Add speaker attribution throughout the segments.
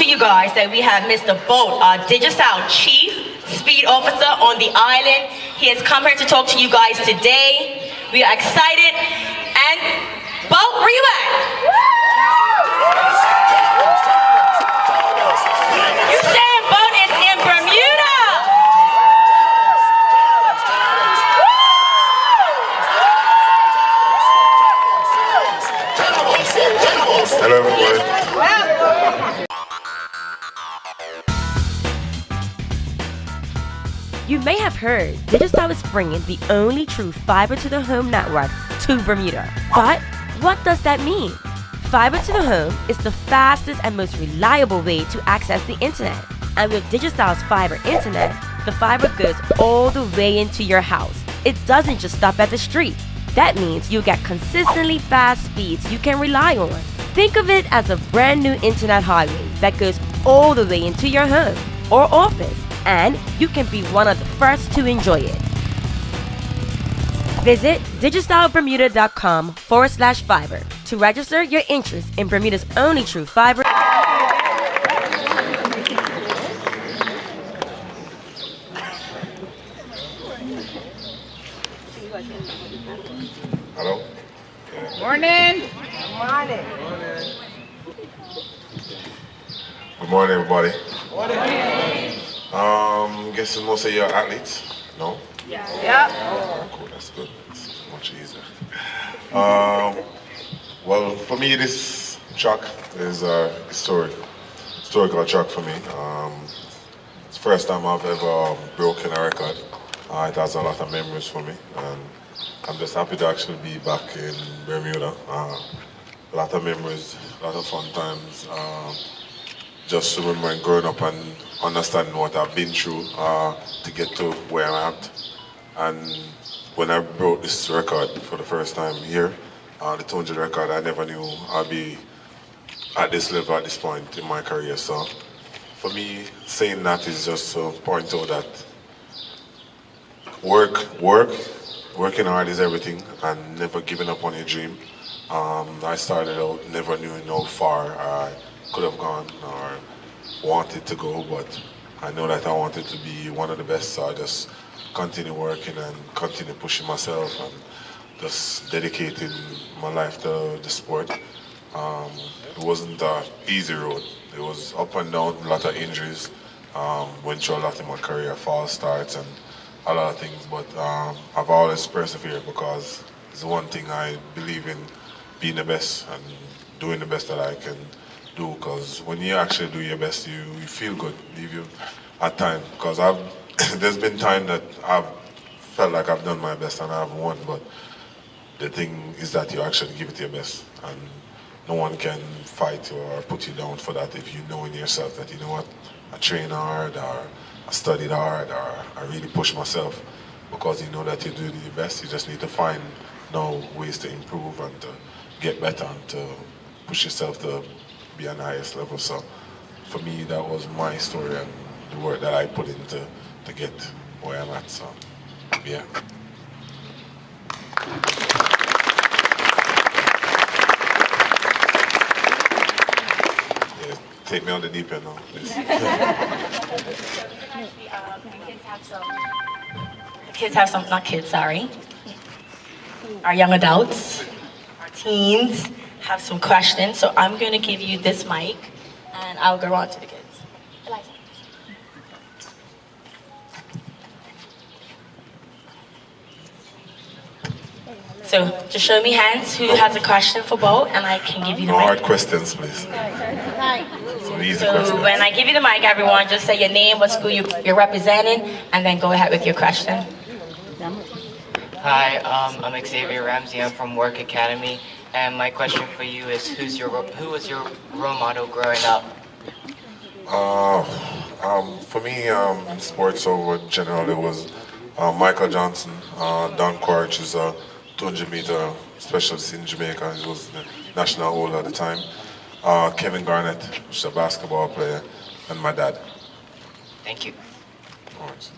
Speaker 1: to you guys that we have Mr. Bolt, our Digicel Chief Speed Officer on the island. He has come here to talk to you guys today. We are excited. And Bolt, where you at? You saying Bolt is in Bermuda?
Speaker 2: Hello, everybody.
Speaker 3: You may have heard Digicel is bringing the only true fiber-to-the-home network to Bermuda. But what does that mean? Fiber-to-the-home is the fastest and most reliable way to access the internet. And with Digicel's fiber internet, the fiber goes all the way into your house. It doesn't just stop at the street. That means you'll get consistently fast speeds you can rely on. Think of it as a brand new internet highway that goes all the way into your home or office, and you can be one of the first to enjoy it. Visit digicelbermuda.com/fiber to register your interest in Bermuda's only true fiber.
Speaker 2: Hello?
Speaker 4: Morning.
Speaker 2: Good morning, everybody. Guessing most of you are athletes? No?
Speaker 4: Yeah.
Speaker 2: Oh, cool, that's good. It's much easier. Well, for me, this track is a historical track for me. It's the first time I've ever broken a record. It has a lot of memories for me, and I'm just happy to actually be back in Bermuda. A lot of memories, a lot of fun times. Just remembering growing up and understanding what I've been through to get to where I'm at. And when I broke this record for the first time here, the 200 record, I never knew I'd be at this level at this point in my career. So for me, saying that is just to point out that working hard is everything, and never giving up on your dream. I started out never knowing how far I could have gone or wanted to go, but I know that I wanted to be one of the best, so I just continue working and continue pushing myself and just dedicating my life to the sport. It wasn't an easy road. It was up and down, a lot of injuries, went through a lot in my career, false starts and a lot of things, but I've always persevered because it's the one thing I believe in, being the best and doing the best that I can do, because when you actually do your best, you feel good, even at times, because there's been time that I've felt like I've done my best and I've won, but the thing is that you actually give it your best, and no one can fight you or put you down for that if you know in yourself that, you know what, I train hard, or I studied hard, or I really push myself, because you know that you do your best. You just need to find ways to improve and to get better and to push yourself to be on the highest level. So for me, that was my story and the work that I put into to get where I'm at. So yeah. Yeah, take me on the deep end now, please.
Speaker 1: Our young adults, our teens have some questions. So I'm going to give you this mic and I'll go on to the kids. Eliza. So just show me hands who has a question for Bo, and I can give you the
Speaker 2: No
Speaker 1: mic.
Speaker 2: hard questions, please. So easy
Speaker 1: So
Speaker 2: questions.
Speaker 1: when I give you the mic, everyone, just say your name, what school you're representing, and then go ahead with your question.
Speaker 5: Hi, I'm Xavier Ramsey. I'm from Work Academy, and my question for you is, who was your role model growing up?
Speaker 2: For me, in sports over general, it was Michael Johnson. Don Quaritch is a 200-meter specialist in Jamaica. He was the national holder at the time. Kevin Garnett, who's a basketball player, and my dad.
Speaker 5: Thank you.
Speaker 2: All right.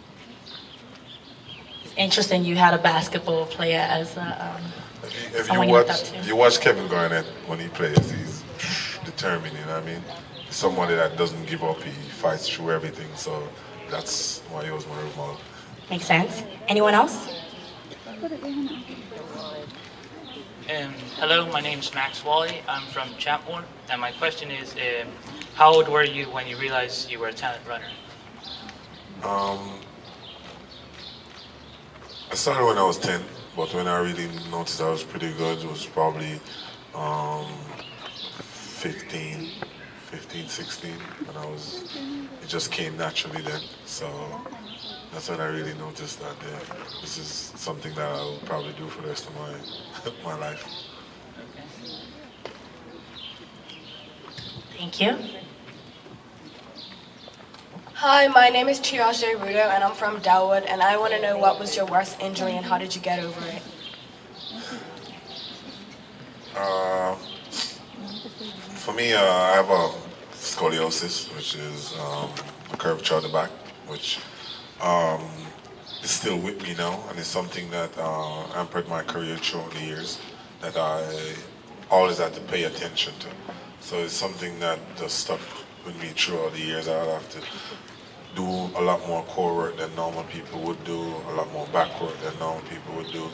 Speaker 1: It's interesting you had a basketball player as
Speaker 2: If
Speaker 1: someone
Speaker 2: you
Speaker 1: you looked up to.
Speaker 2: watch Kevin Garnett when he plays, he's determined, you know what I mean? somebody that doesn't give up. He fights through everything. So that's why he was my role model.
Speaker 1: Makes sense. Anyone else?
Speaker 6: Hello, my name is Max Wally. I'm from Champmore, and my question is, how old were you when you realized you were a talent runner?
Speaker 2: I started when I was 10, but when I really noticed I was pretty good, it was probably 15, 16, and it just came naturally then. So that's when I really noticed that this is something that I'll probably do for the rest of my life.
Speaker 1: Thank you.
Speaker 7: Hi, my name is Chiaje Rudo and I'm from Delwood, and I want to know what was your worst injury and how did you get over it?
Speaker 2: For me, I have a scoliosis, which is a curvature of the back, which is still with me now, and it's something that hampered my career throughout the years that I always had to pay attention to. So it's something that just stuck with me throughout the years. I have to do a lot more core work than normal people would do, a lot more back work than normal people would do.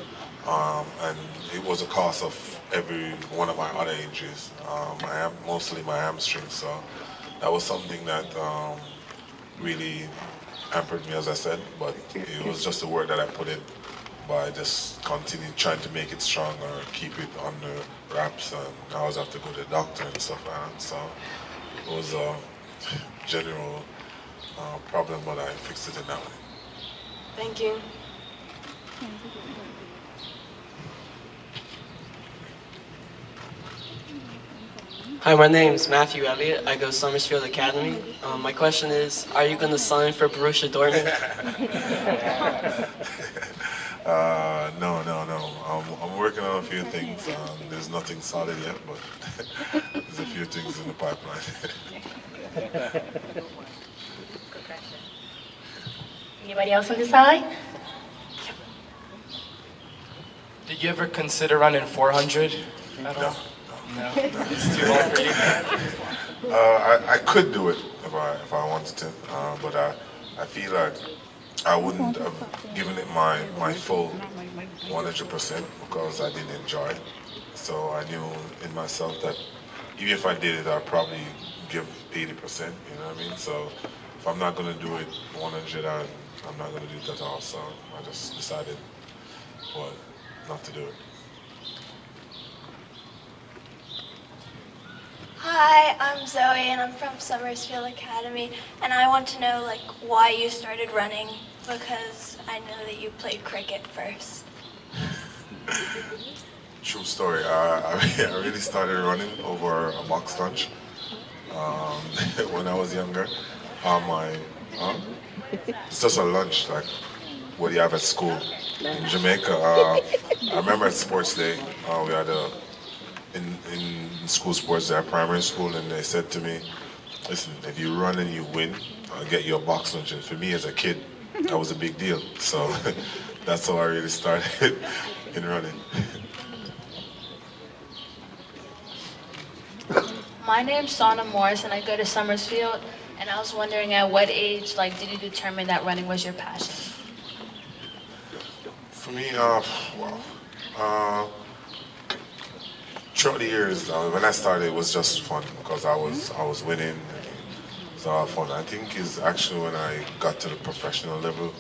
Speaker 2: And it was a cause of every one of my other injuries, mostly my hamstrings. So that was something that really hampered me, as I said, but it was just the work that I put in by just continuing trying to make it stronger, keep it under wraps, and I always have to go to the doctor and stuff like that. So it was a general problem, but I fixed it in that way.
Speaker 7: Thank you.
Speaker 8: Hi, my name is Matthew Elliott. I go Summersfield Academy. My question is, are you going to sign for Borussia Dortmund?
Speaker 2: No. I'm working on a few things. There's nothing solid yet, but there's a few things in the pipeline.
Speaker 1: Anybody else on the side?
Speaker 9: Did you ever consider running 400 at all? No. It's too hard for you.
Speaker 2: I could do it if I wanted to, but I feel like I wouldn't have given it my full 100% because I didn't enjoy it. So I knew in myself that even if I did it, I'd probably give 80%, you know what I mean? So if I'm not going to do it 100, I'm not going to do it at all. So I just decided, not to do it.
Speaker 10: Hi, I'm Zoe and I'm from Summersfield Academy, and I want to know why you started running, because I know that you played cricket first.
Speaker 2: True story. I really started running over a box lunch when I was younger. It's just a lunch like what you have at school in Jamaica. I remember at sports day we had in school sports day at primary school, and they said to me, "Listen, if you run and you win, I'll get you a box lunch." And for me as a kid, that was a big deal. So that's how I really started in running.
Speaker 11: My name's Sana Morris and I go to Summersfield, and I was wondering at what age did you determine that running was your passion?
Speaker 2: For me, throughout the years, when I started, it was just fun because I was winning. It was all fun. I think it's actually when I got to the professional level,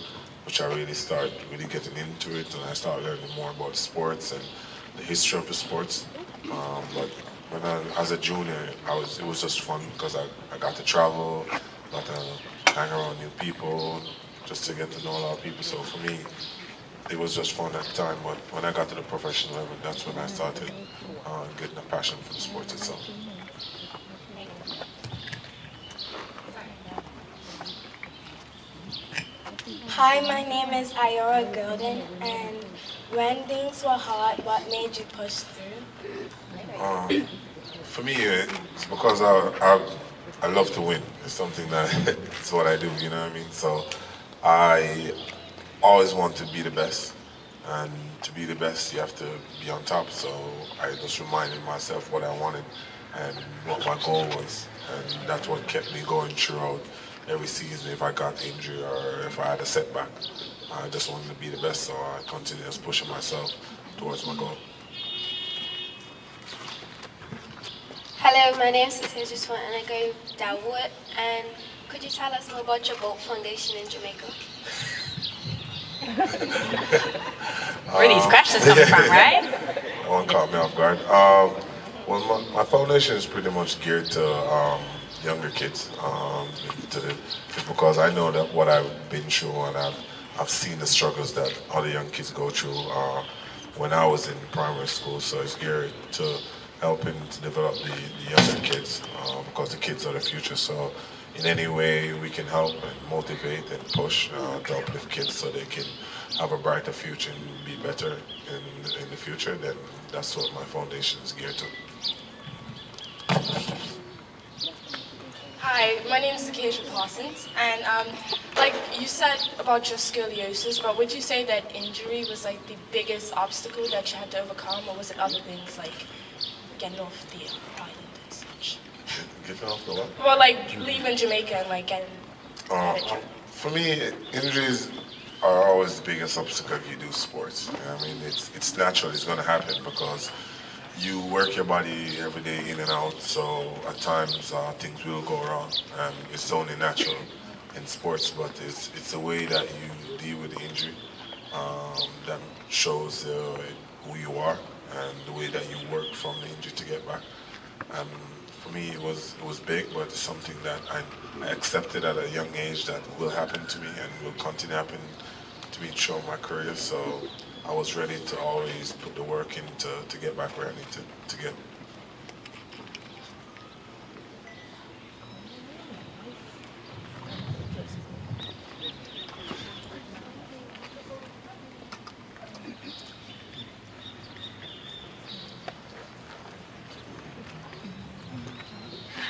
Speaker 2: which I really started getting into it, and I started learning more about sports and the history of the sports. But when as a junior, it was just fun because I got to travel, got to hang around new people, just to get to know a lot of people. So for me, it was just fun at the time. But when I got to the professional level, that's when I started getting a passion for the sport itself.
Speaker 10: Hi, my name is Ayora Golden, and when things were hard, what made you push through?
Speaker 2: For me, it's because I love to win. It's something that it's what I do, you know what I mean? So I always want to be the best, and to be the best, you have to be on top. So I just reminded myself what I wanted, and what my goal was. And that's what kept me going throughout every season. If I got injured or if I had a setback, I just wanted to be the best, so I continued pushing myself towards my goal.
Speaker 12: Hello, my name is Cecilia and I go Dalwood. And could you tell us more about your boat foundation in Jamaica?
Speaker 1: Where these questions coming from, right?
Speaker 2: One caught me off guard. Well, my foundation is pretty much geared to younger kids. Just because I know that what I've been through and I've seen the struggles that other young kids go through when I was in primary school. So it's geared to helping to develop the younger kids because the kids are the future. So in any way we can help and motivate and push to uplift kids so they can have a brighter future and be better in the future, then that's what my foundation is geared to.
Speaker 7: Hi, my name is Acacia Parsons, and like you said about your scoliosis, but would you say that injury was like the biggest obstacle that you had to overcome, or was it other things like getting off the island and such?
Speaker 2: Getting off the what?
Speaker 7: Well, like leaving Jamaica and like getting out of Jamaica.
Speaker 2: For me, injuries are always the biggest obstacle if you do sports. I mean, it's natural, it's going to happen because you work your body every day in and out, so at times things will go wrong, and it's only natural in sports, but it's the way that you deal with the injury that shows who you are and the way that you work from the injury to get back. For me, it was big, but it's something that I accepted at a young age that will happen to me and will continue to happen to me throughout my career. So I was ready to always put the work in to get back where I need to get.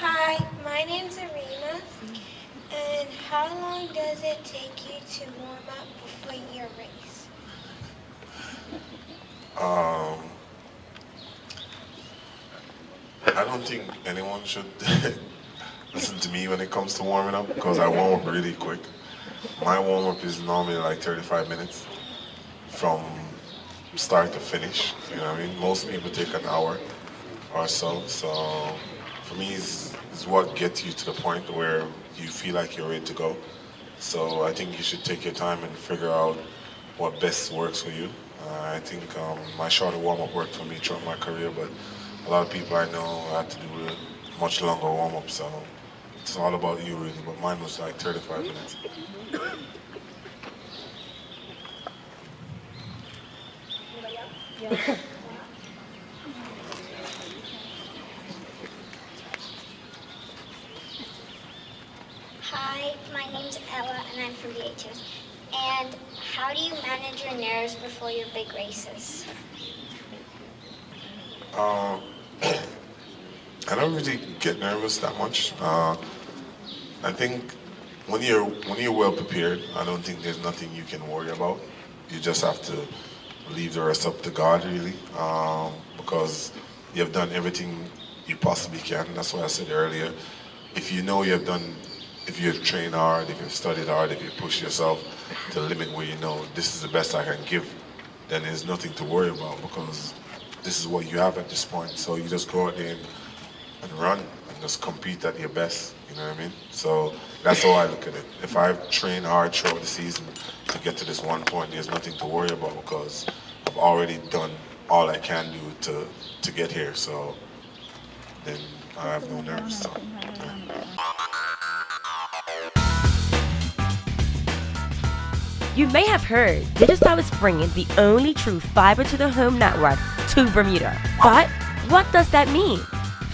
Speaker 13: Hi, my name's Arena, and how long does it take you to warm up before your race?
Speaker 2: I don't think anyone should listen to me when it comes to warming up because I warm up really quick. My warm up is normally like 35 minutes from start to finish. You know what I mean? Most people take an hour or so. So for me, it's what gets you to the point where you feel like you're ready to go. So I think you should take your time and figure out what best works for you. I think my shorter warm-up worked for me throughout my career, but a lot of people I know had to do a much longer warm-up, so it's all about you really, but mine was like 35 minutes.
Speaker 13: Hi, my name's Ella, and I'm from VHS. And how do you manage your nerves before your big races?
Speaker 2: I don't really get nervous that much. I think when you're well prepared, I don't think there's nothing you can worry about. You just have to leave the rest up to God, really, because you have done everything you possibly can. That's why I said earlier, if you know if you've trained hard, if you've studied hard, if you push yourself to the limit where you know this is the best I can give, then there's nothing to worry about because this is what you have at this point. So you just go out there and run and just compete at your best, you know what I mean? So that's how I look at it. If I've trained hard throughout the season to get to this one point, there's nothing to worry about because I've already done all I can do to get here. So then I have no nerves. So, yeah.
Speaker 3: You may have heard Digicel is bringing the only true fiber to the home network to Bermuda. But what does that mean?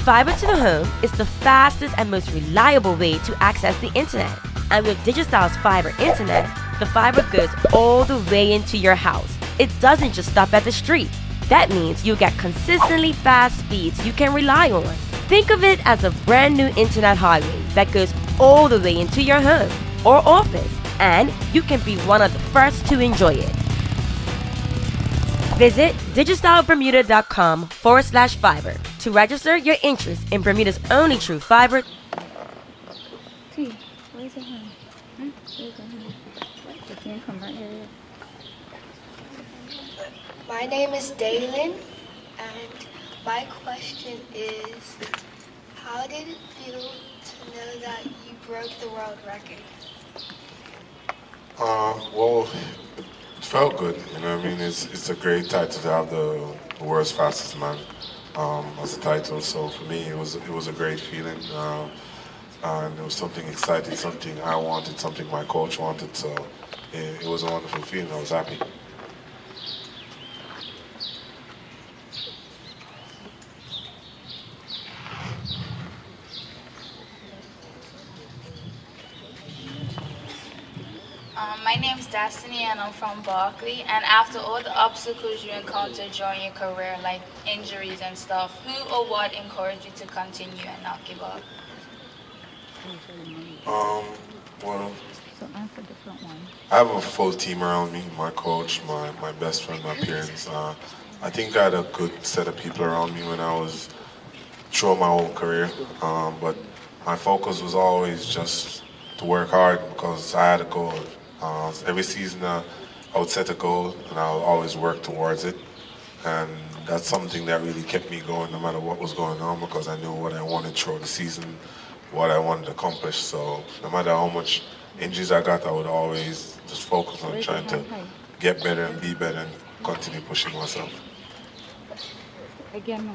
Speaker 3: Fiber to the home is the fastest and most reliable way to access the internet. And with Digicel's fiber internet, the fiber goes all the way into your house. It doesn't just stop at the street. That means you'll get consistently fast speeds you can rely on. Think of it as a brand new internet highway that goes all the way into your home or office, and you can be one of the first to enjoy it. Visit digicelbermuda.com/fiber To register your interest in Bermuda's only true fiber.
Speaker 4: T, where's your hand? Where's your hand? You can't come right here.
Speaker 14: My name is Daylin, and my question is, how did it feel to know that you broke the world record?
Speaker 2: Well, it felt good. You know what I mean? It's a great title to have the world's fastest man as a title. So for me, it was a great feeling, and it was something exciting, something I wanted, something my coach wanted. So it was a wonderful feeling. I was happy.
Speaker 11: My name's Destiny and I'm from Berkeley. And after all the obstacles you encountered during your career, like injuries and stuff, who or what encouraged you to continue and not give up?
Speaker 2: Well,
Speaker 4: So answer different one.
Speaker 2: I have a full team around me, my coach, my best friend, my parents. I think I had a good set of people around me when I was throughout my whole career. But my focus was always just to work hard because I had a goal. Every season I would set a goal and I would always work towards it. And that's something that really kept me going no matter what was going on because I knew what I wanted throughout the season, what I wanted to accomplish. So no matter how much injuries I got, I would always just focus on trying to get better and be better and continue pushing myself.
Speaker 4: Again, no.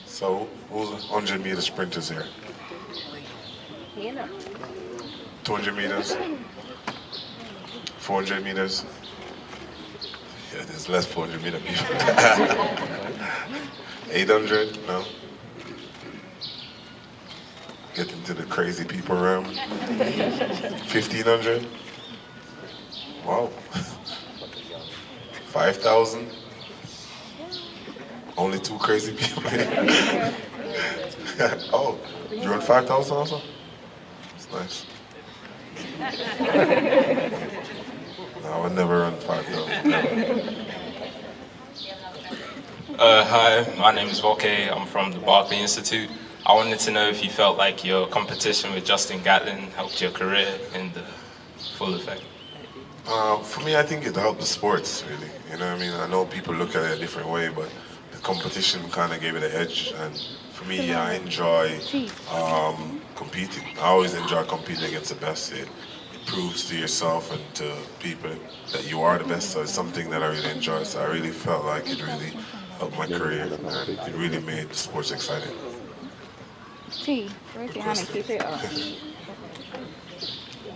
Speaker 2: So who's 100-meter sprinters here? 200 meters? 400 meters? Yeah, there's less 400-meter people. 800? No? Get into the crazy people realm. 1,500? Wow. 5,000? Only 2 crazy people here. Oh, you run 5,000 also? That's nice. No, I would never run 5,000.
Speaker 15: Hi, my name is Volke. I'm from the Berkeley Institute. I wanted to know if you felt like your competition with Justin Gatlin helped your career in the full effect.
Speaker 2: For me, I think it helped the sports, really. You know what I mean? I know people look at it a different way, but the competition kind of gave it an edge. And for me, I enjoy competing. I always enjoy competing against the best. It proves to yourself and to people that you are the best. So it's something that I really enjoy. So I really felt like it really helped my career, and it really made the sports exciting.
Speaker 4: T, where's your hand and keep it up?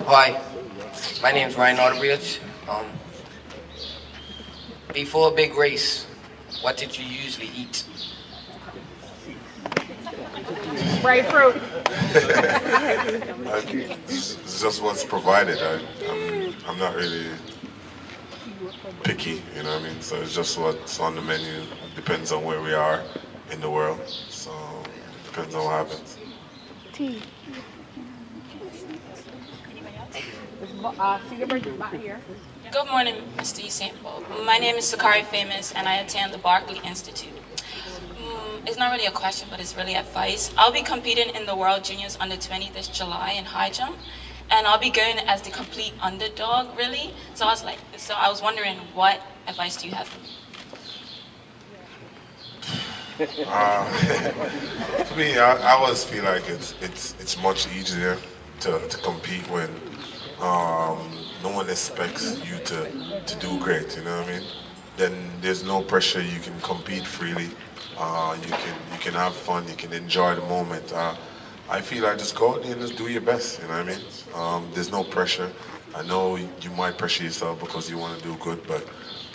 Speaker 16: Hi, my name is Ryan Arterbriach. Before a big race, what did you usually eat?
Speaker 4: Right fruit.
Speaker 2: It's just what's provided. I'm not really picky, you know what I mean? So it's just what's on the menu. It depends on where we are in the world. So it depends on what happens.
Speaker 4: T. Here.
Speaker 17: Good morning, Mr. Usain. My name is Sakari Famous, and I attend the Berkeley Institute. It's not really a question, but it's really advice. I'll be competing in the World Juniors Under 20 this July in high jump, and I'll be going as the complete underdog, really. So I was wondering, what advice do you have for me?
Speaker 2: For me, I always feel like it's much easier to compete when no one expects you to do great, you know what I mean? Then there's no pressure, you can compete freely, you can have fun, you can enjoy the moment. I feel like just go out there and just do your best, you know what I mean? There's no pressure. I know you might pressure yourself because you want to do good, but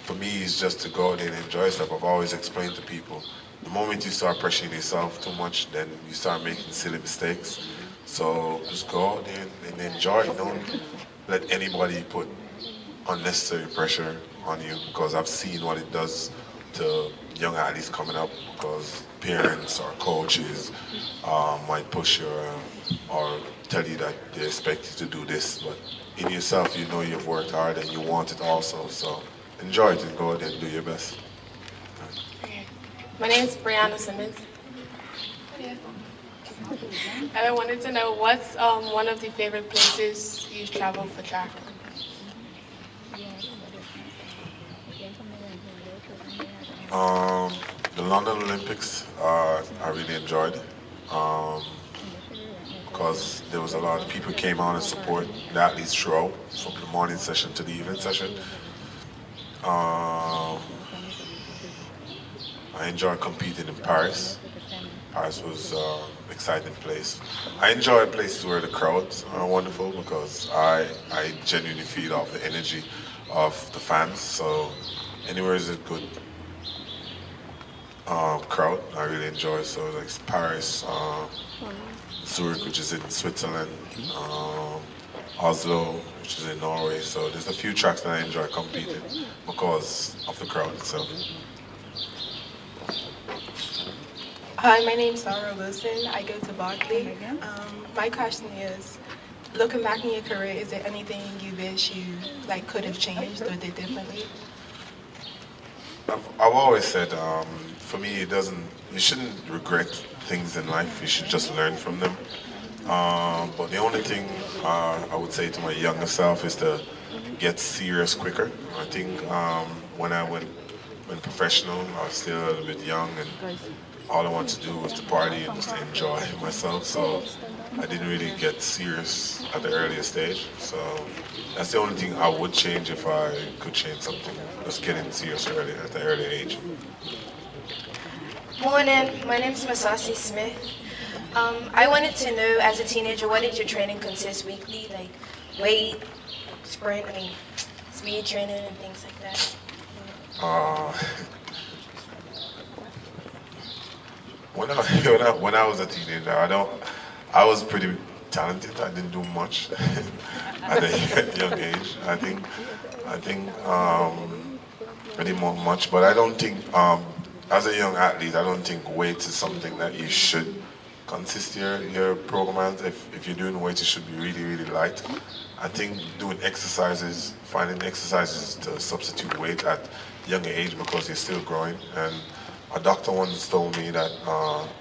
Speaker 2: for me it's just to go out there and enjoy yourself. I've always explained to people, the moment you start pressuring yourself too much, then you start making silly mistakes. So just go out there and enjoy it. Don't let anybody put unnecessary pressure on you, because I've seen what it does to young athletes coming up, because parents or coaches might push you or tell you that they expect you to do this, but in yourself, you know you've worked hard and you want it also. So enjoy it and go out there and do your best.
Speaker 7: My name is Brianna Simmons. And I wanted to know what's one of the favorite places you've traveled for track?
Speaker 2: The London Olympics, I really enjoyed because there was a lot of people came out and support the athletes throughout, from the morning session to the evening session. I enjoyed competing in Paris. Paris was an exciting place. I enjoy places where the crowds are wonderful because I genuinely feed off the energy of the fans. So anywhere is a good crowd, I really enjoy. So like Paris, Zurich, which is in Switzerland, Oslo, which is in Norway. So there's a few tracks that I enjoy competing because of the crowd itself.
Speaker 7: Hi, my name's Sarah Wilson. I go to Berkeley. My question is, looking back in your career, is there anything you wish you could have changed or did differently?
Speaker 2: I've always said, for me, you shouldn't regret things in life. You should just learn from them. But the only thing I would say to my younger self is to get serious quicker. I think when I went professional, I was still a little bit young, and all I wanted to do was to party and just to enjoy myself. So I didn't really get serious at the earliest stage. So that's the only thing I would change if I could change something. Just getting serious early at the early age.
Speaker 18: Morning, my name is Masasi Smith. I wanted to know, as a teenager, what did your training consist weekly? Like weight, sprint, speed training and things like that?
Speaker 2: When I was a teenager, I was pretty talented. I didn't do much at a young age. I think I didn't want much, but I don't think as a young athlete, I don't think weight is something that you should consist your programs. If you're doing weight, it should be really, really light. I think doing exercises, finding exercises to substitute weight at younger age because you're still growing. And a doctor once told me that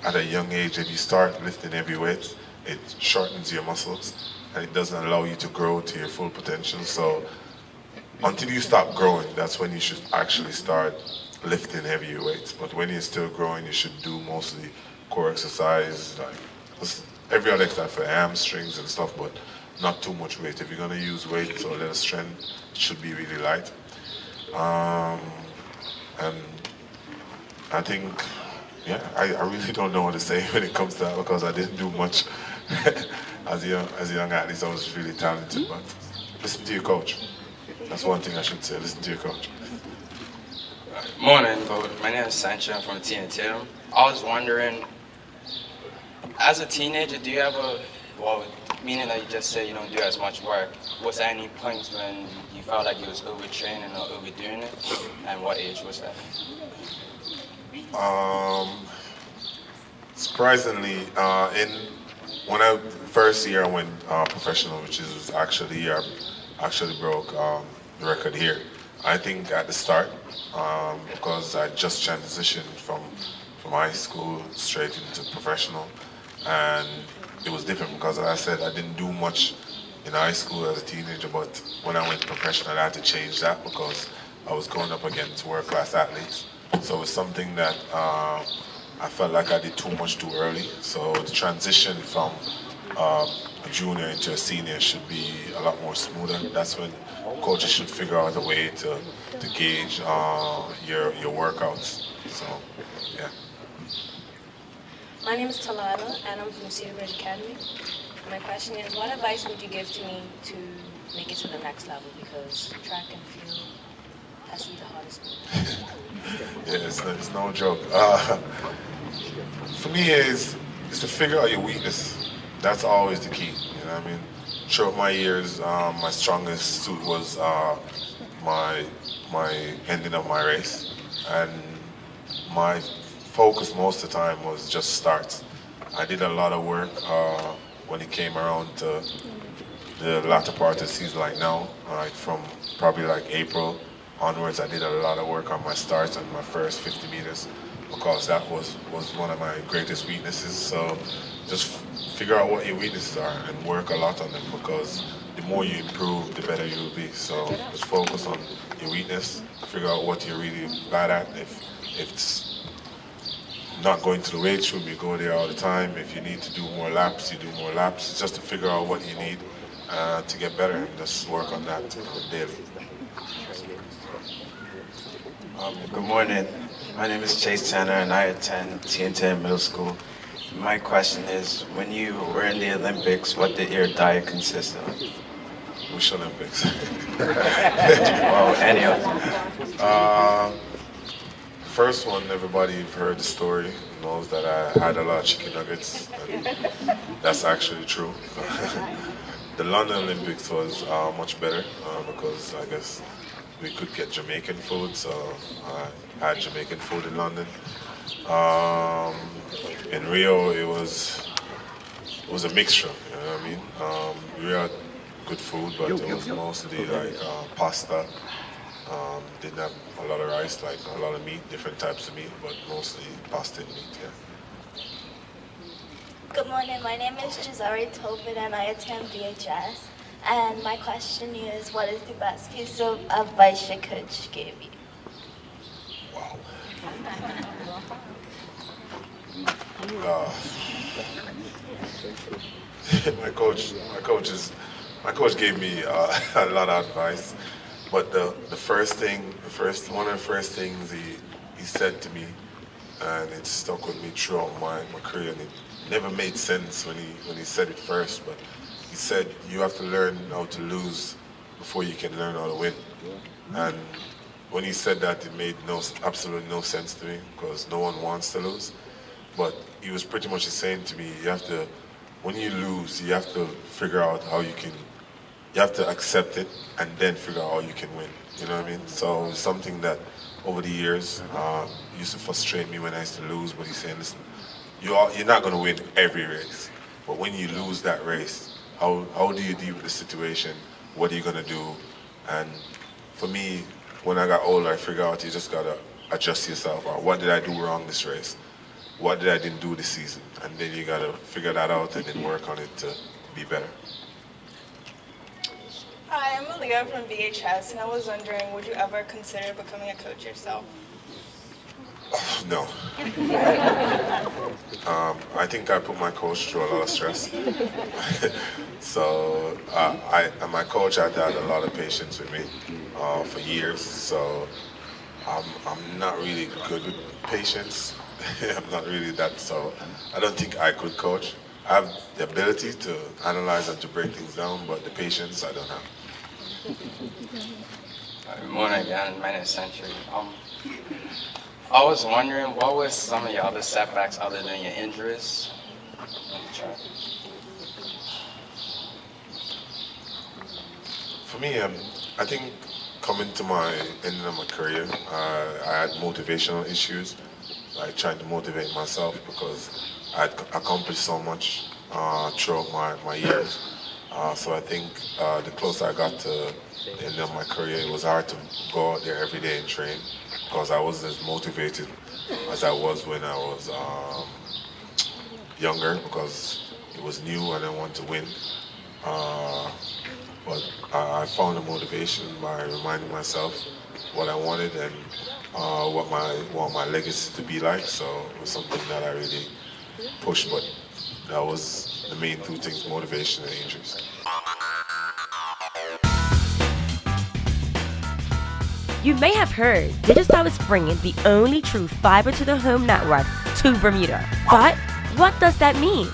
Speaker 2: at a young age, if you start lifting heavy weights, it shortens your muscles and it doesn't allow you to grow to your full potential. So until you stop growing, that's when you should actually start lifting heavier weights. But when you're still growing, you should do mostly core exercise, like every other exercise for hamstrings and stuff, but not too much weight. If you're gonna use weight or a little strength, it should be really light. And I think, yeah, I really don't know what to say when it comes to that because I didn't do much as a young athlete. I was really talented, but listen to your coach. That's one thing I should say. Listen to your coach.
Speaker 19: Morning, my name is Sancho. I'm from TNT. I was wondering, as a teenager, do you ever, meaning that you just say you don't do as much work, was there any points when you felt like you was overtraining or overdoing it? And what age was that?
Speaker 2: Surprisingly, when I first year I went professional, which is actually I actually broke the record here. I think at the start, because I just transitioned from high school straight into professional, and it was different because, as I said, I didn't do much in high school as a teenager, but when I went professional, I had to change that because I was going up against world-class athletes. So it's something that I felt like I did too much too early. So the transition from a junior into a senior should be a lot more smoother. That's when coaches should figure out a way to gauge your workouts. So, yeah.
Speaker 18: My name is Talala, and I'm from Cedar Ridge Academy. My question is, what advice would you give to me to make it to the next level? Because track and field has to be the hardest one.
Speaker 2: Yeah, it's no joke. For me, it's to figure out your weakness. That's always the key. You know what I mean? Throughout my years, my strongest suit was my ending of my race, and my focus most of the time was just starts. I did a lot of work when it came around to the latter part of the season, like now, like from probably like April onwards, I did a lot of work on my starts and my first 50 meters because that was one of my greatest weaknesses. So just figure out what your weaknesses are and work a lot on them because the more you improve, the better you will be. So just focus on your weakness, figure out what you're really bad at. If it's not going to the weight room, you go there all the time. If you need to do more laps, you do more laps. It's just to figure out what you need to get better and just work on that daily.
Speaker 20: Good morning. My name is Chase Tanner and I attend TNT Middle School. My question is, when you were in the Olympics, what did your diet consist of?
Speaker 2: Which Olympics?
Speaker 20: Well, any of them.
Speaker 2: First one, everybody who've heard the story knows that I had a lot of chicken nuggets, and that's actually true. The London Olympics was much better because I guess we could get Jamaican food, so I had Jamaican food in London. In Rio, it was a mixture, you know what I mean? Rio had good food, but it was mostly like pasta. Didn't have a lot of rice, like a lot of meat, different types of meat, but mostly pasta and meat, yeah.
Speaker 10: Good morning, my name is Jazari Tobin and I attend VHS. And my question is, what is the best piece of advice your coach gave you?
Speaker 2: My coach gave me a lot of advice, but one of the first things he said to me, and it stuck with me throughout my career, and it never made sense when he said it first, but he said you have to learn how to lose before you can learn how to win. And when he said that, it made absolutely no sense to me because no one wants to lose. But he was pretty much saying to me, when you lose, you have to figure out you have to accept it and then figure out how you can win. You know what I mean? So it's something that over the years used to frustrate me when I used to lose, but he's saying, listen, you're not going to win every race, but when you lose that race, how do you deal with the situation? What are you going to do? And for me, when I got older, I figured out you just got to adjust yourself. Or what did I do wrong this race? What did I didn't do this season? And then you got to figure that out and then work on it to be better.
Speaker 7: Hi, I'm Aaliyah from VHS, and I was wondering, would you ever consider becoming a coach yourself?
Speaker 2: No. I think I put my coach through a lot of stress. So my coach had a lot of patience with me for years. So I'm not really good with patience. I'm not really that. So I don't think I could coach. I have the ability to analyze and to break things down, but the patience I don't have.
Speaker 19: Good morning again. My name is Century. I was wondering, what was some of your other setbacks other than your injuries?
Speaker 2: For me, I think coming to my end of my career, I had motivational issues, like trying to motivate myself because I had accomplished so much throughout my years. So I think the closer I got to the end of my career, it was hard to go out there every day and train because I wasn't as motivated as I was when I was younger because it was new and I wanted to win. But I found the motivation by reminding myself what I wanted and what my legacy to be like. So it was something that I really pushed, but that was the main two things, motivation and injuries.
Speaker 3: You may have heard Digicel is bringing the only true fiber to the home network to Bermuda. But what does that mean?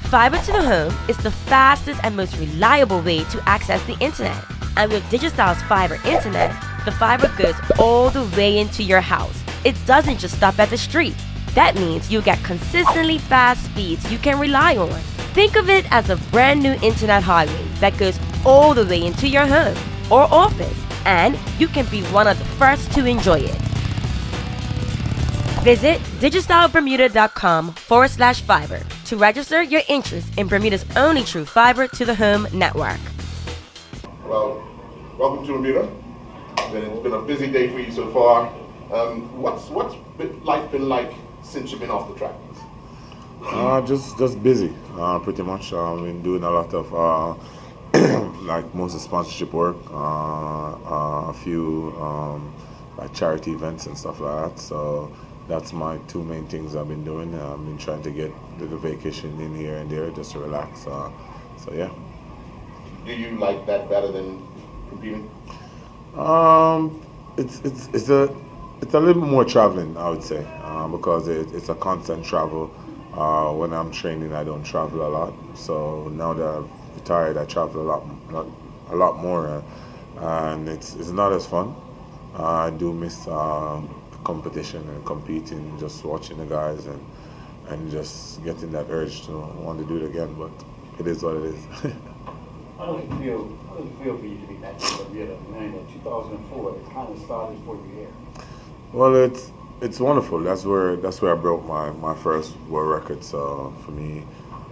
Speaker 3: Fiber to the home is the fastest and most reliable way to access the internet. And with Digicel's fiber internet, the fiber goes all the way into your house. It doesn't just stop at the street. That means you get consistently fast speeds you can rely on. Think of it as a brand new internet highway that goes all the way into your home or office, and you can be one of the first to enjoy it. Visit digicelbermuda.com/fiber to to register your interest in Bermuda's only true fiber to the home network.
Speaker 21: Well, welcome to Bermuda. It's been a busy day for you so far. What's life been like since you've been off the track?
Speaker 2: Just busy, pretty much. I've been doing a lot of like most of sponsorship work, a few like charity events and stuff like that. So that's my two main things I've been doing. I've been trying to get a little vacation in here and there just to relax. So yeah.
Speaker 21: Do you like that better than competing?
Speaker 2: It's a little bit more traveling, I would say, because it's a constant travel. When I'm training, I don't travel a lot. So now that I've retired, I travel a lot more, and it's not as fun. I do miss competition and competing, just watching the guys and just getting that urge to want to do it again. But it is what it is.
Speaker 22: How does it feel for you to be back in Bermuda? In 2004, it kind of started for you here.
Speaker 2: Well, it's wonderful. That's where I broke my first world record. So for me,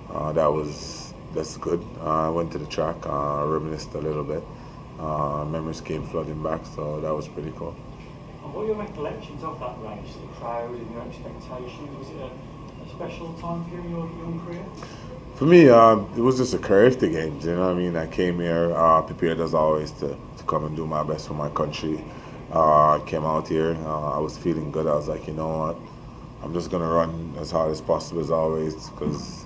Speaker 2: that's good. I went to the track, reminisced a little bit. Memories came flooding back, so that was pretty cool.
Speaker 22: And what are your recollections of that race, the crowd and your expectations? Was it a special time for you in your young career?
Speaker 2: For me, it was just a career of the games. You know what I mean? I came here prepared as always to come and do my best for my country. I came out here. I was feeling good. I was like, you know what? I'm just gonna run as hard as possible as always, because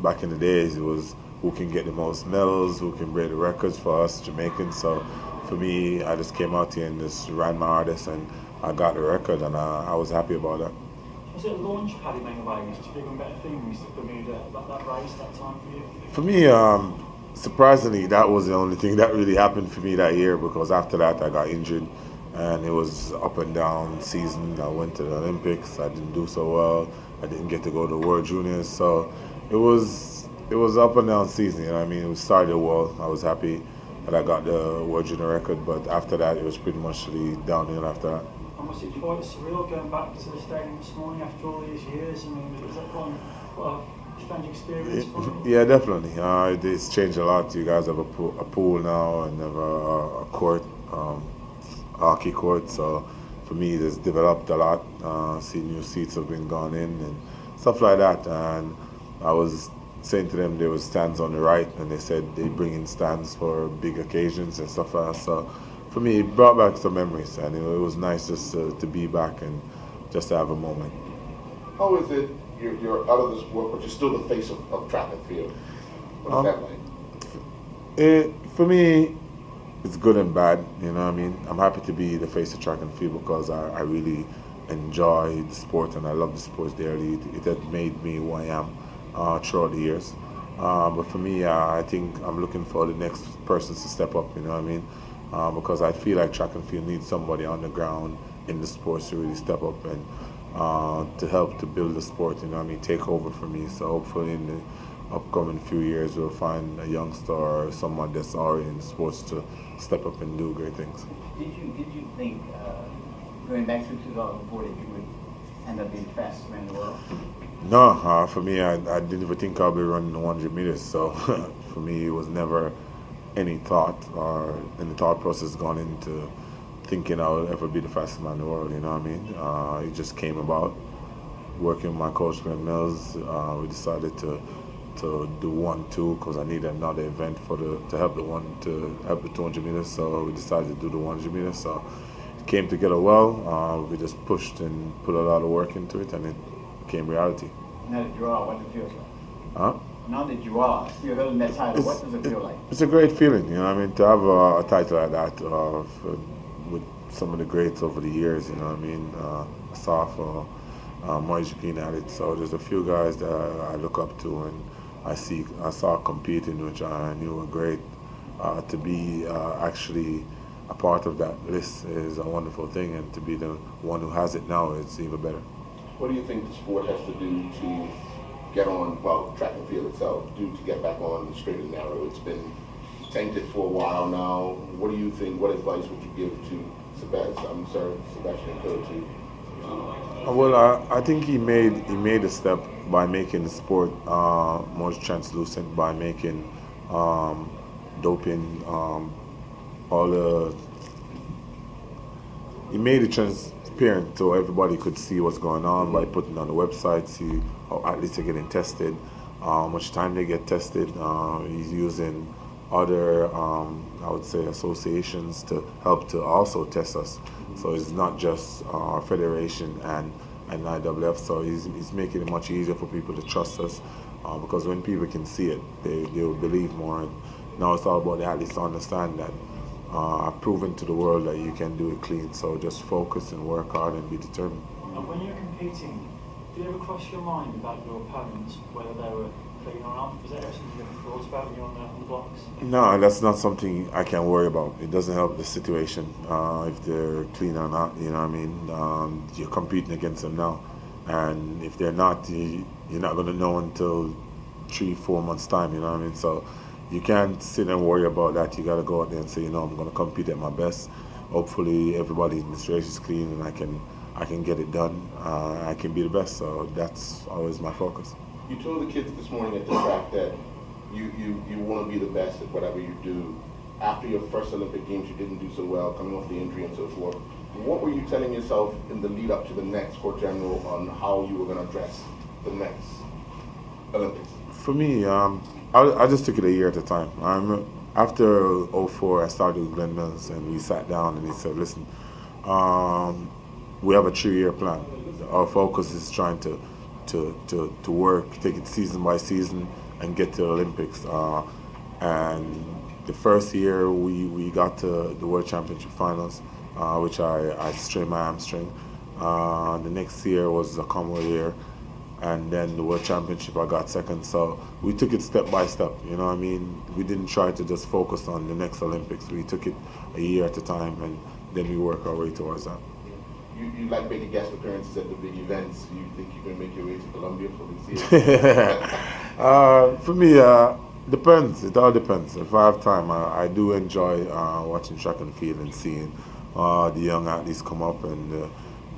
Speaker 2: back in the days, it was who can get the most medals, who can break the records for us Jamaicans. So for me, I just came out here and just ran my hardest, and I got the record, and I was happy about that.
Speaker 22: Was it a launch pad in many ways to bigger and better things at Bermuda, that race, that time for you?
Speaker 2: For me, surprisingly, that was the only thing that really happened for me that year, because after that I got injured and it was up and down season. I went to the Olympics, I didn't do so well. I didn't get to go to World Juniors, so it was up and down season, you know what I mean? It started well. I was happy that I got the World Junior record, but after that it was pretty much the downhill after that.
Speaker 22: And was it quite surreal going back to the stadium this morning after all these years? I mean, was that quite a strange experience for you?
Speaker 2: Yeah, definitely. It's changed a lot. You guys have a pool now and have a court, hockey court. So for me, it's developed a lot. See, new seats have been gone in and stuff like that. And I was saying to them there was stands on the right, and they said they bring in stands for big occasions and stuff like that. So for me, it brought back some memories, and it was nice just to be back and just to have a moment.
Speaker 21: How is it? You're out of this sport, but you're still the face of track and field. What's that like?
Speaker 2: For me, it's good and bad. You know what I mean? I'm happy to be the face of track and field because I really enjoy the sport and I love the sport dearly. It had made me who I am throughout the years. But for me, I think I'm looking for the next persons to step up. You know what I mean? Because I feel like track and field needs somebody on the ground in the sports to really step up and to help to build the sport, you know what I mean, take over for me. So hopefully in the upcoming few years we'll find a youngster or someone that's already in sports to step up and do great things.
Speaker 22: Did you think, going back to 2004, that you would end up being the fastest man in the world?
Speaker 2: No, for me, I didn't even think I'd be running the 100 meters. So for me, it was never any thought or any thought process gone into thinking I would ever be the fastest man in the world, you know what I mean? It just came about. Working with my coach, Glenn Mills, we decided to do 1-2 because I needed another event to help the 200 meters. So we decided to do the 100 meters. So it came together well. We just pushed and put a lot of work into it, and it became reality.
Speaker 22: Now that you are, what does it feel like?
Speaker 2: Huh?
Speaker 22: Now that you are, you're holding that title, what does it feel like?
Speaker 2: It's a great feeling, you know what I mean? To have a title like that with some of the greats over the years, you know what I mean? Asaf, Moise Green had it. So there's a few guys that I look up to and I saw competing, which I knew were great. To be actually a part of that list is a wonderful thing, and to be the one who has it now, it's even better.
Speaker 21: What do you think the sport has to do to get on, well, track and field itself, to get back on the straight and narrow? It's been tainted for a while now. What do you think, what advice would you give to Sebastian Coe to
Speaker 22: Well,
Speaker 2: I think he made a step by making the sport more translucent, by making doping all the. He made it transparent so everybody could see what's going on by putting it on the website, see how athletes are getting tested, how much time they get tested. He's using other, I would say, associations to help to also test us. So it's not just our federation and IWF. So he's making it much easier for people to trust us because when people can see it, they will believe more. And now it's all about the athletes to understand that I've proven to the world that you can do it clean. So just focus and work hard and be determined.
Speaker 22: And when you're competing, did it ever cross your mind about your opponents, whether they were clean or not? Was that something you ever thought about when you're on the blocks?
Speaker 2: No, that's not something I can worry about. It doesn't help the situation if they're clean or not. You know what I mean? You're competing against them now, and if they're not, you're not going to know until 3-4 months time. You know what I mean? So you can't sit and worry about that. You got to go out there and say, I'm going to compete at my best. Hopefully, everybody in this race is clean, and I can get it done. I can be the best. So that's always my focus.
Speaker 21: You told the kids this morning at the track that you want to be the best at whatever you do. After your first Olympic Games, you didn't do so well, coming off the injury and so forth. What were you telling yourself in the lead up to the next Court General on how you were going to address the next Olympics?
Speaker 2: For me, I just took it a year at a time. After 2004, I started with Glenn Mills, and we sat down and he said, listen, we have a 3-year plan. Our focus is trying to work, take it season by season, and get to the Olympics. And the first year we got to the World Championship finals, which I strained my hamstring. The next year was a Commonwealth year, and then the World Championship I got second. So we took it step by step. You know what I mean? We didn't try to just focus on the next Olympics. We took it a year at a time, and then we work our way towards that.
Speaker 21: You like making guest appearances at the big events. You think you can make your way to Colombia for the
Speaker 2: For me, depends. It all depends. If I have time, I do enjoy watching track and field and seeing the young athletes come up, and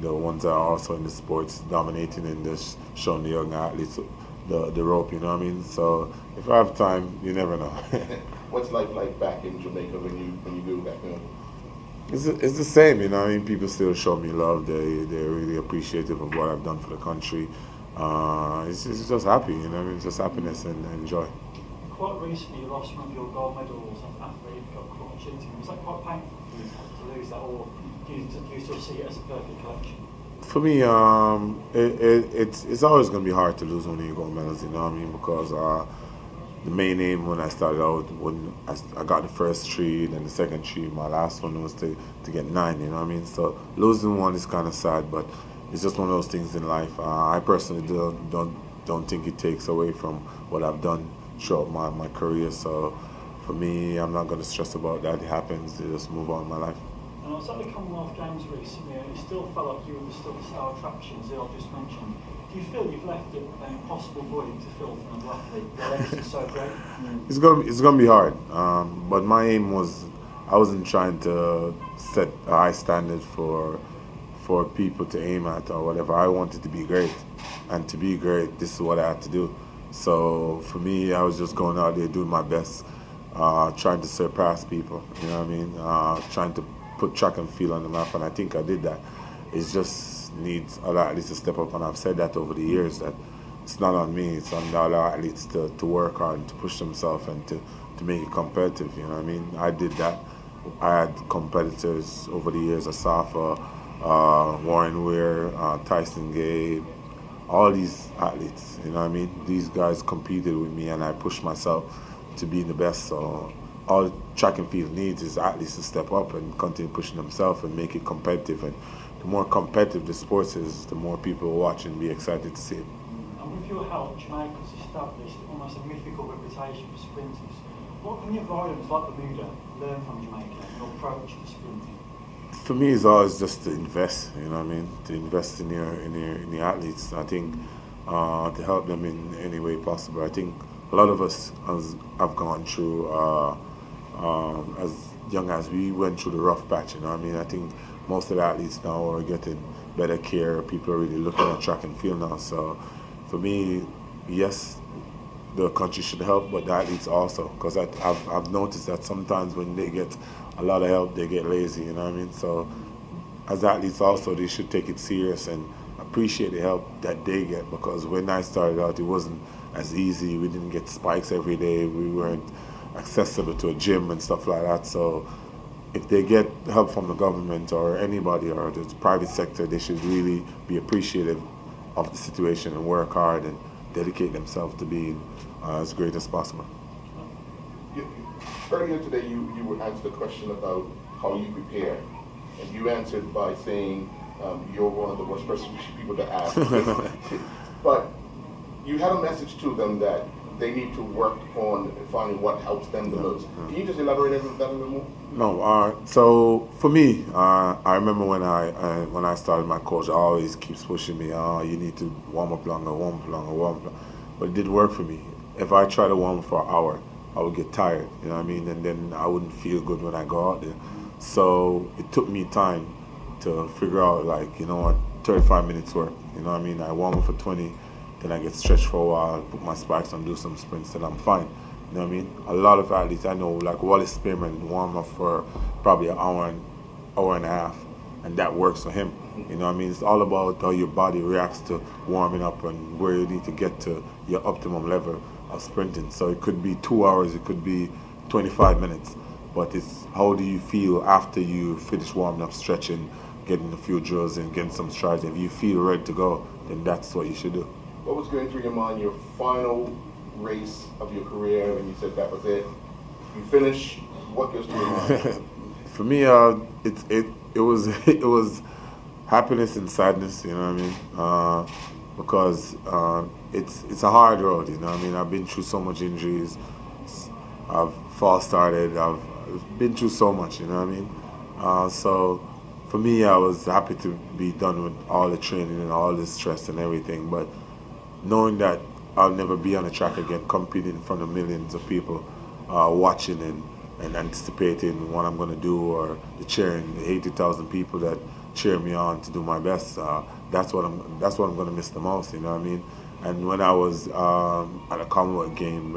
Speaker 2: the ones that are also in the sports dominating and just showing the young athletes the rope. You know what I mean? So if I have time, you never know.
Speaker 21: What's life like back in Jamaica when you go back home?
Speaker 2: It's the same, you know. I mean, people still show me love. They're really appreciative of what I've done for the country. It's just happy, you know. I mean, it's just happiness and joy.
Speaker 22: Quite recently, you lost one of your gold medals after you got caught cheating. Was that quite painful for you to lose that, or do you still see it as a perfect collection?
Speaker 2: For me, it's always going to be hard to lose one of your gold medals, you know what I mean? Because the main aim when I started out, when I got the first 3, then the second 3, my last one was to get 9, you know what I mean? So losing one is kind of sad, but it's just one of those things in life. I personally don't think it takes away from what I've done throughout my career. So for me, I'm not going to stress about that. It happens. I just move on in my life.
Speaker 22: And I was at the Commonwealth Games recently, and it still felt like you were still the star attraction, as I just mentioned. Do you feel you've left an impossible void to fill for another athlete? Your legacy is so great.
Speaker 2: It's gonna be hard, but my aim was, I wasn't trying to set a high standard for people to aim at or whatever. I wanted to be great, and to be great, this is what I had to do. So for me, I was just going out there doing my best, trying to surpass people. You know what I mean? Trying to put track and field on the map, and I think I did that. It just needs other athletes to step up, and I've said that over the years, that it's not on me, it's on the other athletes to work hard and to push themselves and to make it competitive, you know what I mean? I did that. I had competitors over the years, Asafa, Warren Weir, Tyson Gay, all these athletes, you know what I mean? These guys competed with me, and I pushed myself to be the best. So all track and field needs is athletes to step up and continue pushing themselves and make it competitive. And the more competitive the sports is, the more people watch and be excited to see it.
Speaker 22: And with your help, Jamaica's established almost a mythical reputation for sprinters. What can your islands like Bermuda learn from Jamaica and your approach to sprinting?
Speaker 2: For me, it's always just to invest, you know what I mean? To invest in the athletes. I think to help them in any way possible. I think a lot of us have gone through, as young as we went through the rough patch, you know what I mean? I think most of the athletes now are getting better care. People are really looking at track and field now. So for me, yes, the country should help, but the athletes also, because I've noticed that sometimes when they get a lot of help, they get lazy, you know what I mean? So as athletes also, they should take it serious and appreciate the help that they get, because when I started out, it wasn't as easy. We didn't get spikes every day. We weren't accessible to a gym and stuff like that. So if they get help from the government or anybody or the private sector, they should really be appreciative of the situation and work hard and dedicate themselves to being as great as possible.
Speaker 21: Earlier today, you were asked a question about how you prepare, and you answered by saying you're one of the worst people to ask. But you had a message to them that they need to work on finding what helps them the most. Can you just elaborate on that a little more?
Speaker 2: No, so for me, I remember when I started my coach, always keeps pushing me, you need to warm up longer. But it didn't work for me. If I tried to warm up for an hour, I would get tired, you know what I mean? And then I wouldn't feel good when I go out there. So it took me time to figure out, like, you know what, 35 minutes work, you know what I mean? I warm up for 20, then I get stretched for a while, put my spikes on, do some sprints, then I'm fine. You know what I mean? A lot of athletes I know, like Wallace Spearman, warm up for probably an hour and a half, and that works for him. You know what I mean? It's all about how your body reacts to warming up and where you need to get to your optimum level of sprinting. So it could be 2 hours, it could be 25 minutes, but it's how do you feel after you finish warming up, stretching, getting a few drills and getting some strides. If you feel ready to go, then that's what you should do.
Speaker 21: What was going through your mind, your final race of your career, and you said that was it? You finish, what goes through your mind?
Speaker 2: For me, it was happiness and sadness, you know what I mean? Because it's a hard road, you know what I mean? I've been through so much injuries. I've false started. I've been through so much, you know what I mean? So for me, I was happy to be done with all the training and all the stress and everything. But knowing that I'll never be on the track again, competing in front of millions of people, watching and anticipating what I'm going to do, or the cheering, the 80,000 people that cheer me on to do my best. That's what I'm going to miss the most. You know what I mean? And when I was at a Commonwealth game,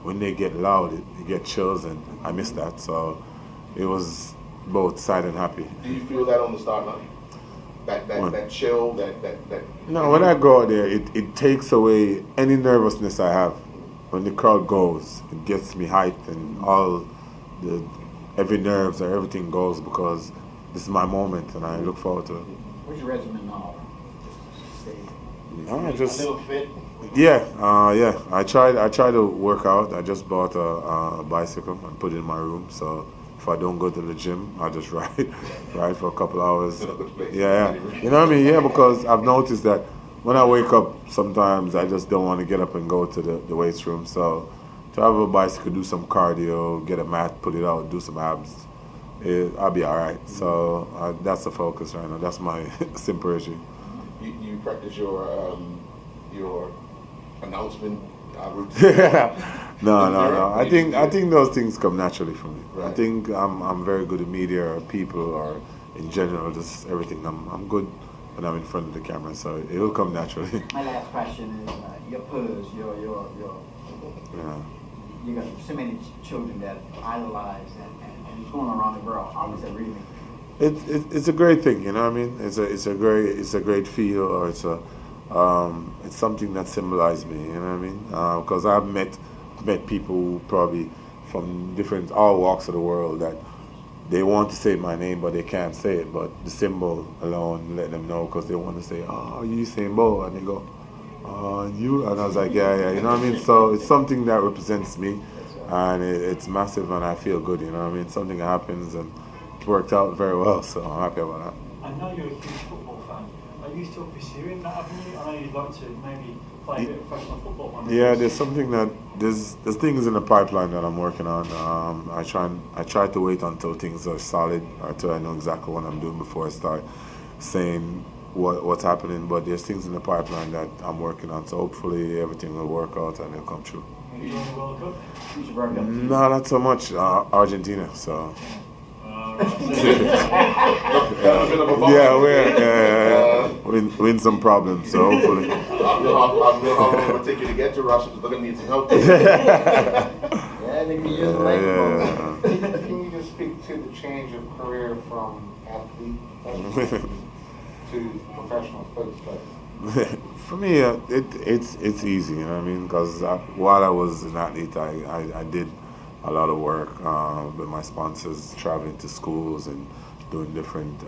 Speaker 2: when they get loud, you get chills, and I miss that. So it was both sad and happy.
Speaker 21: Do you feel that on the start line? That chill, that.
Speaker 2: No, when I go out there, it takes away any nervousness I have. When the crowd goes, it gets me hyped, and every nerves or everything goes, because this is my moment, and I look forward to it.
Speaker 22: What's your regimen now?
Speaker 2: No,
Speaker 22: a little fit.
Speaker 2: Yeah. I try to work out. I just bought a bicycle and put it in my room. So if I don't go to the gym, I just ride for a couple hours. Yeah. You know what I mean? Yeah, because I've noticed that when I wake up, sometimes I just don't want to get up and go to the weights room. So to have a bicycle, do some cardio, get a mat, put it out, do some abs, I'll be all right. So that's the focus right now. That's my simple regime.
Speaker 21: You practice your announcement routine?
Speaker 2: No. I think those things come naturally for me. Right. I think I'm very good at media or people or in general, just everything. I'm good when I'm in front of the camera, so it will come naturally.
Speaker 22: My last question is your peers, you got so many children that idolize and it's going around the world. How does that really?
Speaker 2: It's a great thing, you know what I mean? It's a great feel, or it's something that symbolizes me, you know what I mean? Because I've met people probably from all walks of the world that they want to say my name, but they can't say it. But the symbol alone let them know, because they want to say, "Oh, you Usain Bolt," and they go, "You," and I was like, yeah, you know what I mean? So it's something that represents me, and it's massive, and I feel good, you know what I mean? Something happens, and it worked out very well, so I'm happy about that.
Speaker 22: I know you're a huge football fan. Are you still pursuing that avenue? I know you'd like to maybe play a bit of professional football one day.
Speaker 2: Yeah, there's things in the pipeline that I'm working on. I try to wait until things are solid, or until I know exactly what I'm doing before I start saying what's happening. But there's things in the pipeline that I'm working on, so hopefully everything will work out and it'll come true.
Speaker 22: Are you enjoying the World Cup?
Speaker 2: No, not so much. Argentina. So.
Speaker 22: All
Speaker 2: we're in some problems, so hopefully.
Speaker 21: I'll know how long it will take you to get to Russia, because they're going to need some help.
Speaker 5: Can you just speak to the change of career from athlete to professional sports player?
Speaker 2: For me, it's easy, you know what I mean? Because while I was an athlete, I did a lot of work with my sponsors, traveling to schools and doing different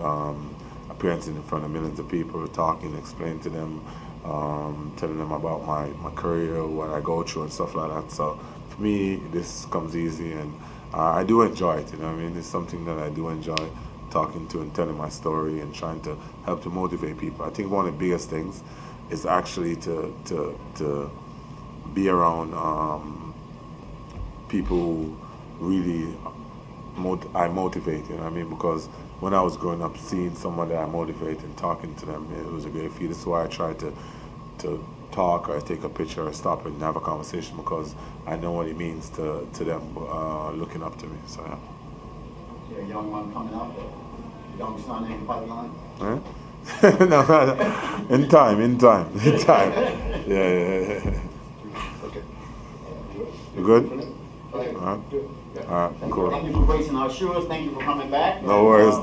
Speaker 2: appearances in front of millions of people, talking, explaining to them, telling them about my career, what I go through and stuff like that. So for me, this comes easy, and I do enjoy it, you know what I mean? It's something that I do enjoy, talking to and telling my story and trying to help to motivate people. I think one of the biggest things is actually to be around people who really I motivate, you know what I mean? Because when I was growing up, seeing someone that I motivate and talking to them, it was a great feeling. That's why I try to talk or take a picture or stop and have a conversation, because I know what it means to them looking up to me. So yeah.
Speaker 5: Yeah, young man coming up, young son in the pipeline.
Speaker 2: Huh? No, in time. Yeah.
Speaker 21: Okay.
Speaker 2: You good?
Speaker 5: Okay.
Speaker 2: All right, cool.
Speaker 5: Thank you for gracing our shores. Thank you for coming back.
Speaker 2: No worries.